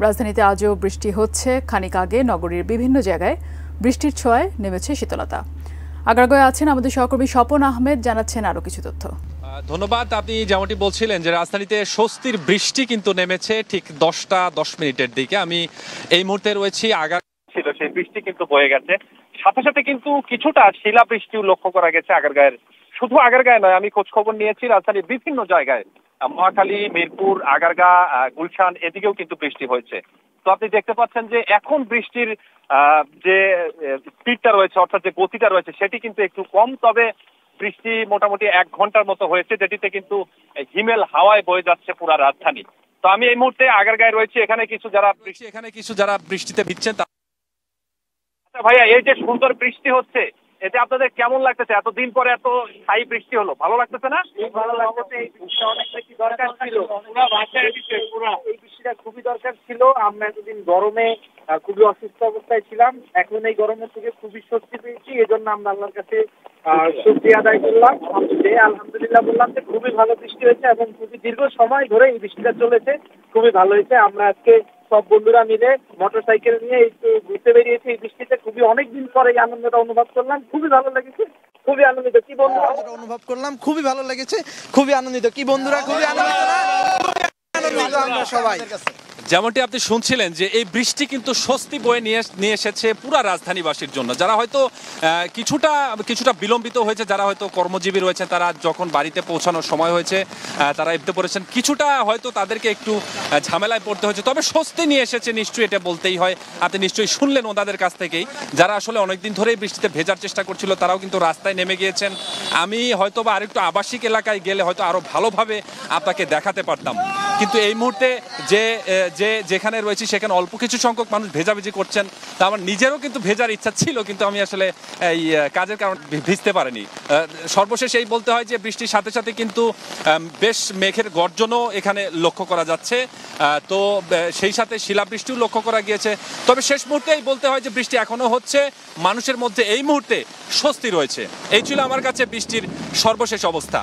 রাজধানীতে আজও বৃষ্টি হচ্ছে। খানিক আগে নগরীর বিভিন্ন জায়গায় বৃষ্টির ছোঁয়ায় নেমেছে শীতলতা। আগারগাঁয়ে আছেন আমাদের সহকর্মী স্বপন আহমেদ, জানাচ্ছেন আরো কিছু তথ্য। ধন্যবাদ। আপনি যেমনটি বলছিলেন যে রাজধানীতে স্বস্তির বৃষ্টি কিন্তু নেমেছে ঠিক 10টা 10 মিনিটের দিকে। আমি এই মুহূর্তে রয়েছি ছিল সেই বৃষ্টি কিন্তু বয়ে গেছে, সাথে সাথে কিন্তু কিছুটা শিলা বৃষ্টিও লক্ষ্য করা গেছে আগারগাঁয়ের। শুধু আগারগাঁয়ে নয়, আমি খোঁজ খবর নিয়েছি রাজধানীর বিভিন্ন জায়গায়, মহাখালী, মিরপুর, আগারগাঁ, গুলশান, এদিকেও কিন্তু বৃষ্টি হয়েছে। তো আপনি দেখতে পাচ্ছেন যে এখন বৃষ্টির যে স্পিডটা রয়েছে, অর্থাৎ যে গতিটা রয়েছে, সেটি কিন্তু একটু কম। তবে বৃষ্টি মোটামুটি 1 ঘন্টার মতো হয়েছে, যেটিতে কিন্তু হিমেল হাওয়ায় বয়ে যাচ্ছে পুরা রাজধানী। তো আমি এই মুহূর্তে আগারগাঁয়ে রয়েছি। এখানে কিছু যারা বৃষ্টিতে ভিজছেন। আচ্ছা ভাইয়া, এই যে সুন্দর বৃষ্টি হচ্ছে, এতে আপনাদের কেমন লাগতেছে? এতদিন পরে এত স্থায়ী বৃষ্টি হলো, ভালো লাগতেছে না? ভালো লাগতেছে। এই বৃষ্টিটা অনেক বেশি দরকার ছিল। এই বৃষ্টিটা খুবই দরকার ছিল। আমরা এতদিন গরমে খুবই অসুস্থ অবস্থায় ছিলাম, এখন এই গরমের থেকে খুবই স্বস্তি পেয়েছি। এজন্য আমরা আল্লাহর কাছে শুকরিয়া আদায় করলাম, আলহামদুলিল্লাহ বললাম যে খুবই ভালো বৃষ্টি হয়েছে এবং খুবই দীর্ঘ সময় ধরে এই বৃষ্টিটা চলেছে, খুবই ভালো হয়েছে। আমরা আজকে সব বন্ধুরা মিলে মোটরসাইকেল নিয়ে একটু ঘুরতে বেরিয়েছি এই বৃষ্টিতে। খুবই অনেকদিন পরে এই আনন্দটা অনুভব করলাম, খুবই ভালো লেগেছে, খুবই আনন্দিত। কি বন্ধুরা অনুভব করলাম, খুবই ভালো লেগেছে, খুবই আনন্দিত। কি বন্ধুরা খুবই আনন্দিত আমরা সবাই। যেমনটি আপনি শুনছিলেন যে এই বৃষ্টি কিন্তু স্বস্তি বয়ে নিয়ে এসেছে পুরা রাজধানীবাসীর জন্য। যারা হয়তো কিছুটা বিলম্বিত হয়েছে, যারা হয়তো কর্মজীবী রয়েছেন, তারা যখন বাড়িতে পৌঁছানোর সময় হয়েছে তারা এতে পড়েছেন, কিছুটা হয়তো তাদেরকে একটু ঝামেলায় পড়তে হয়েছে, তবে স্বস্তি নিয়ে এসেছে নিশ্চয়ই, এটা বলতেই হয়। আপনি নিশ্চয়ই শুনলেন ওনাদের কাছ থেকেই, যারা আসলে অনেকদিন ধরেই বৃষ্টিতে ভেজার চেষ্টা করছিল, তারাও কিন্তু রাস্তায় নেমে গিয়েছেন। আমি হয়তো বা আরেকটু আবাসিক এলাকায় গেলে হয়তো আরো ভালোভাবে আপনাকে দেখাতে পারতাম, কিন্তু এই মুহূর্তে যেখানে রয়েছি সেখানে অল্প কিছু সংখ্যক মানুষ ভেজাভেজি করছেন। তা আমার নিজেরও কিন্তু ভেজার ইচ্ছা ছিল, কিন্তু আমি আসলে এই কাজের কারণে ভিজতে পারিনি। সর্বশেষ এই বলতে হয় যে বৃষ্টির সাথে সাথে কিন্তু বেশ মেঘের গর্জনও এখানে লক্ষ্য করা যাচ্ছে। তো সেই সাথে শিলাবৃষ্টিও লক্ষ্য করা গিয়েছে। তবে শেষ মুহূর্তেই বলতে হয় যে বৃষ্টি এখনো হচ্ছে, মানুষের মধ্যে এই মুহূর্তে স্বস্তি রয়েছে। এই ছিল আমার কাছে বৃষ্টির সর্বশেষ অবস্থা।